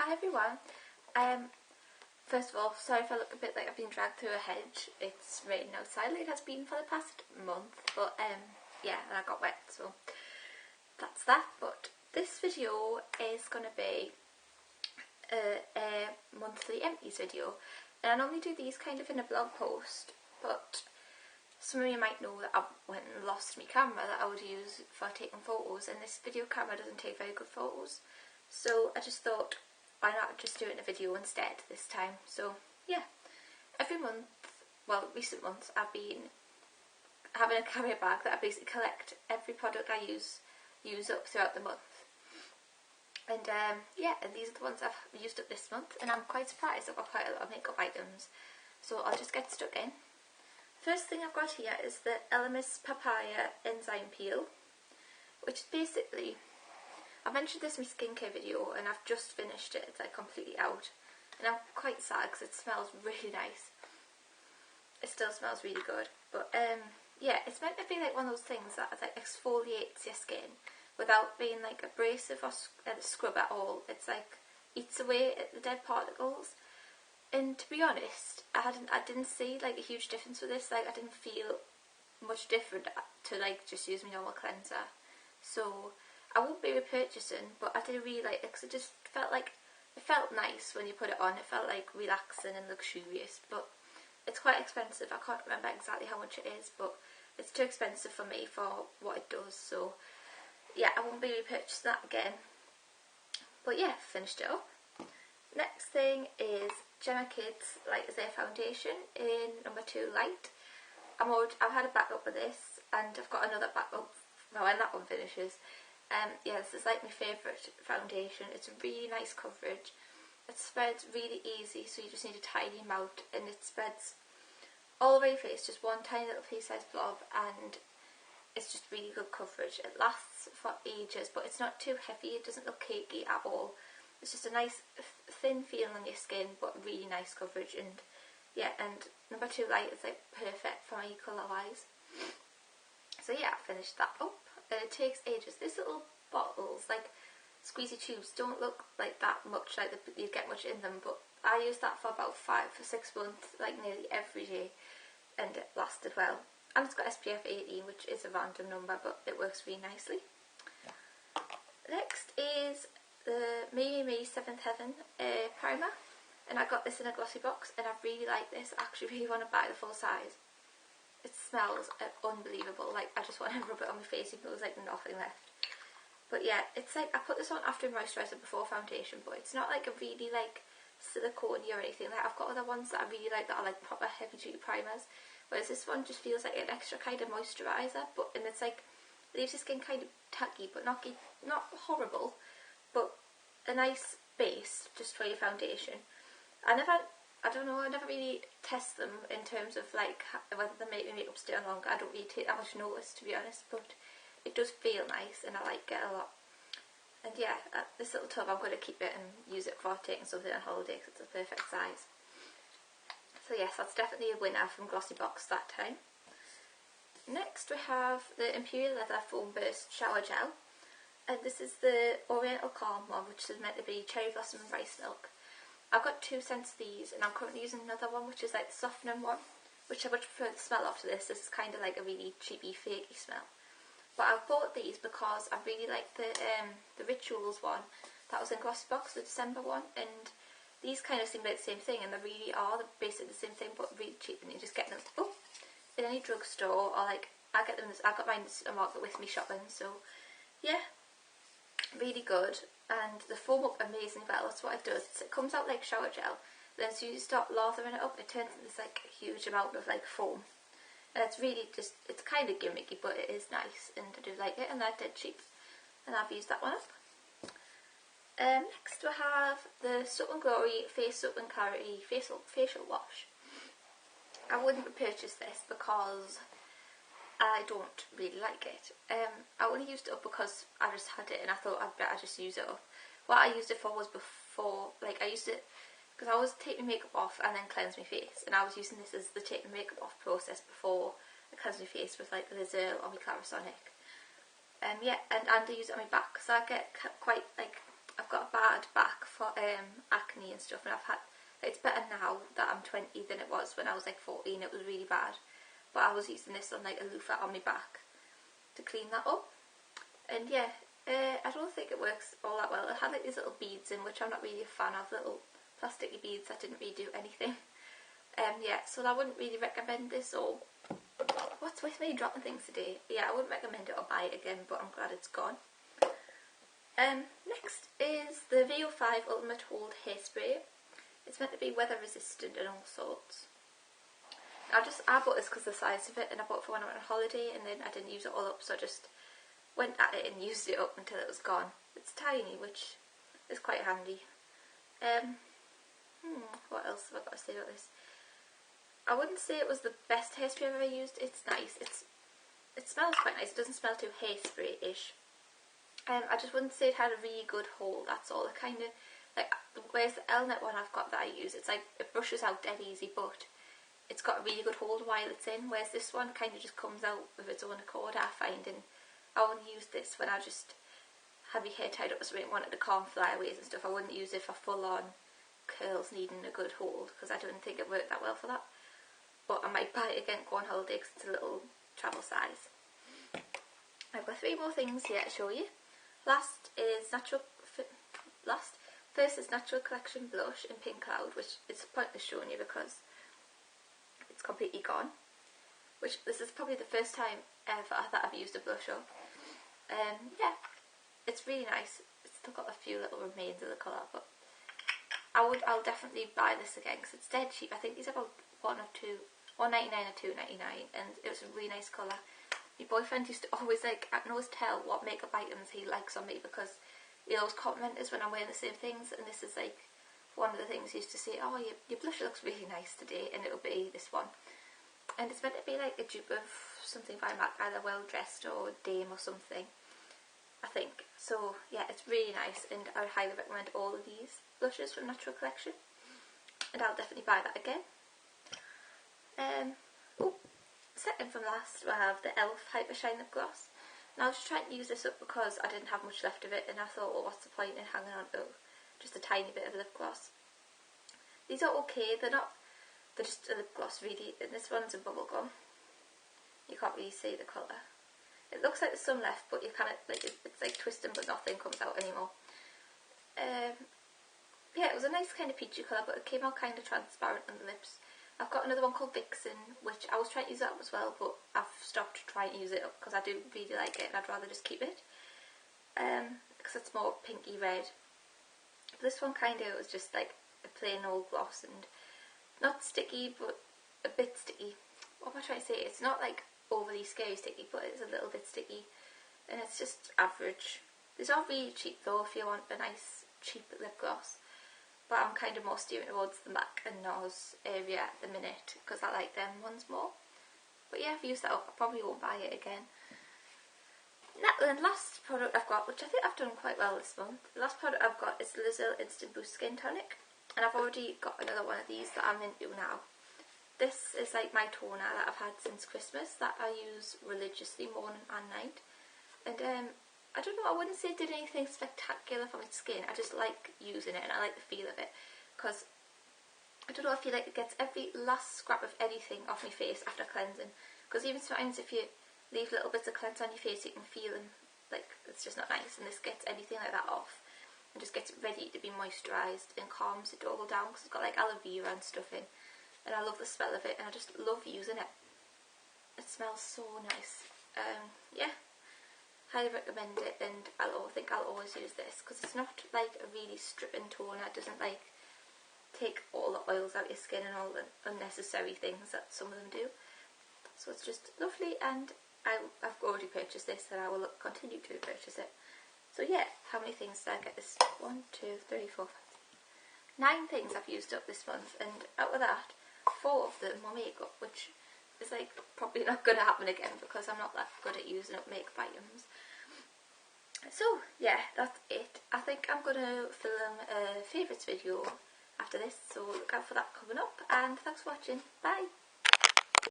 Hi everyone. First of all, sorry if I look a bit like I've been dragged through a hedge. It's raining outside like it has been for the past month, but yeah, and I got wet, so that's that. But this video is going to be a monthly empties video, and I normally do these kind of in a blog post, but some of you might know that I went and lost my camera that I would use for taking photos, and this video camera doesn't take very good photos, so I just thought, why not just do it in a video instead this time. So yeah, every month, well recent months, I've been having a carrier bag that I basically collect every product I use up throughout the month. And yeah, and these are the ones I've used up this month, and I'm quite surprised I've got quite a lot of makeup items. So I'll just get stuck in. First thing I've got here is the Elemis Papaya Enzyme Peel, which is basically, I mentioned this in my skincare video and I've just finished it. It's like completely out, and I'm quite sad because it smells really nice. It still smells really good, but yeah, it's meant to be like one of those things that like exfoliates your skin without being like abrasive or scrub at all. It's like eats away at the dead particles. And to be honest, I didn't see like a huge difference with this. Like I didn't feel much different to like just use my normal cleanser. So I won't be repurchasing, but I did really like it because it just felt like, it felt nice when you put it on. It felt like relaxing and luxurious, but it's quite expensive. I can't remember exactly how much it is, but it's too expensive for me for what it does. So yeah, I won't be repurchasing that again. But yeah, finished it up. Next thing is Gemma Kids Light as Air Foundation in number 2 Light. I've had a backup of this, and I've got another backup for when that one finishes. Yeah, this is like my favourite foundation. It's a really nice coverage. It spreads really easy, so you just need a tiny amount, and it spreads all over your face, just one tiny little pea-sized blob, and it's just really good coverage. It lasts for ages, but it's not too heavy. It doesn't look cakey at all. It's just a nice thin feeling on your skin, but really nice coverage. And yeah, and number 2 Light is like perfect for my colour wise. So yeah, I finished that up. It takes ages. These little bottles, like squeezy tubes, don't look like that much, like you'd get much in them, but I used that for about 5 or 6 months, like nearly every day, and it lasted well. And it's got SPF 18, which is a random number, but it works really nicely. Next is the Me 7th Heaven primer, and I got this in a glossy box, and I really like this. I actually really want to buy the full size. It smells unbelievable. Like I just want to rub it on my face even though there's like nothing left. But yeah, it's like I put this on after moisturiser before foundation, but it's not like a really like silicone or anything. Like I've got other ones that I really like that are like proper heavy duty primers, whereas this one just feels like an extra kind of moisturiser, but and it's like leaves your skin kind of tacky, but not horrible, but a nice base just for your foundation. I don't know, I never really test them in terms of like whether they make my makeup stay on longer. I don't really take that much notice, to be honest, but it does feel nice and I like it a lot. And yeah, this little tub, I'm going to keep it and use it for taking something on holiday because it's a perfect size. So yes, that's definitely a winner from Glossy Box that time. Next we have the Imperial Leather Foam Burst Shower Gel, and this is the Oriental Calm one, which is meant to be cherry blossom and rice milk. I've got 2 scents of these, and I'm currently using another one which is like the softening one, which I much prefer the smell of to this. This is kind of like a really cheapy, fakey smell. But I've bought these because I really like the Rituals one that was in Glossy Box, the December one, and these kind of seem like the same thing, and they really are. They're basically the same thing, but really cheap, and you just get them in any drugstore, or like I got mine a market with me shopping. So yeah, really good. And the foam up amazing well. That's what it does. It comes out like shower gel, then as you start lathering it up, it turns into this like huge amount of like foam, and it's really just, it's kind of gimmicky, but it is nice, and I do like it, and they're dead cheap, and I've used that one up. Next we have the Soap and Glory Face Soap and Clarity facial wash. I wouldn't repurchase this because I don't really like it. I only used it up because I just had it and I thought I'd better just use it up. What I used it for was before, like I used it because I always take my makeup off and then cleanse my face, and I was using this as the take my makeup off process before I cleanse my face with like the Zerl or my Clarisonic. Yeah, and I use it on my back because I get quite like, I've got a bad back for acne and stuff, and it's better now that I'm 20 than it was when I was like 14. It was really bad, but I was using this on like a loofah on my back to clean that up. And yeah, I don't think it works all that well. It had like these little beads in, which I'm not really a fan of, little plasticky beads that didn't really do anything. Yeah, so I wouldn't really recommend this. Or what's with me dropping things today? Yeah, I wouldn't recommend it or buy it again, but I'm glad it's gone. Next is the VO5 Ultimate Hold Hairspray. It's meant to be weather resistant and all sorts. I bought this because of the size of it, and I bought it for when I went on holiday, and then I didn't use it all up, so I just went at it and used it up until it was gone. It's tiny, which is quite handy. What else have I got to say about this? I wouldn't say it was the best hairspray I've ever used. It's nice. It smells quite nice. It doesn't smell too hairspray-ish. I just wouldn't say it had a really good hold, that's all. It kind of, like, whereas the Elnet one I've got that I use, it's like, it brushes out dead easy, but it's got a really good hold while it's in, whereas this one kind of just comes out of its own accord, I find. And I only use this when I just have my hair tied up or something, wanted to calm flyaways and stuff. I wouldn't use it for full-on curls needing a good hold, because I don't think it worked that well for that. But I might buy it again, go on holiday, because it's a little travel size. I've got 3 more things here to show you. First is Natural Collection Blush in Pink Cloud, which is pointless showing you because it's completely gone. Which, this is probably the first time ever that I've used a blush up. Yeah, it's really nice. It's still got a few little remains of the colour, but I'll definitely buy this again because it's dead cheap. I think these are about $1.99 or $2.99, and it was a really nice colour. My boyfriend used to always, like, I can always tell what makeup items he likes on me because he always complimented when I'm wearing the same things, and this is like one of the things he used to say, oh, your blush looks really nice today, and it'll be this one. And it's meant to be like a dupe of something by MAC, either Well Dressed or Dame or something, I think. So yeah, it's really nice, and I would highly recommend all of these blushes from Natural Collection, and I'll definitely buy that again. Second from last, I have the e.l.f. Hyper Shine Lip Gloss. Now I was just trying to use this up because I didn't have much left of it, and I thought, well, what's the point in hanging on to just a tiny bit of lip gloss? These are okay, they're just a lip gloss really, and this one's a bubblegum. You can't really see the colour. It looks like there's some left, but you kind of, like, it's like twisting but nothing comes out anymore. Yeah, it was a nice kind of peachy colour, but it came out kind of transparent on the lips. I've got another one called Vixen, which I was trying to use that up as well, but I've stopped trying to use it up because I do really like it and I'd rather just keep it. Because it's more pinky red. This one kind of was just like a plain old gloss and not sticky, but a bit sticky. What am I trying to say? It's not like overly scary sticky, but it's a little bit sticky, and it's just average. These are really cheap though if you want a nice cheap lip gloss. But I'm kind of more steering towards the MAC and NARS area at the minute because I like them ones more. But yeah, I've used that up. I probably won't buy it again. Now, the last product I've got, which I think I've done quite well this month, the last product I've got is the Lizzle Instant Boost Skin Tonic. And I've already got another one of these that I'm into now. This is like my toner that I've had since Christmas that I use religiously morning and night. And I don't know, I wouldn't say it did anything spectacular for my skin. I just like using it and I like the feel of it. Because, I don't know, I feel like it gets every last scrap of anything off my face after cleansing. Because even sometimes if you leave little bits of cleanse on your face, you can feel them, like, it's just not nice. And this gets anything like that off. And just gets it ready to be moisturised and calms it all down. Because it's got like aloe vera and stuff in. And I love the smell of it and I just love using it. It smells so nice. Yeah. Highly recommend it, and I think I'll always use this because it's not like a really stripping toner. It doesn't like take all the oils out of your skin and all the unnecessary things that some of them do. So it's just lovely, and I've already purchased this and I will continue to purchase it. So yeah, how many things did I get this? 1, 2, 3, 4, 5, 9 things I've used up this month, and out of that, 4 of them were makeup, which is like probably not going to happen again because I'm not that good at using up makeup items. So yeah, that's it. I think I'm going to film a favourites video after this, so look out for that coming up, and thanks for watching. Bye!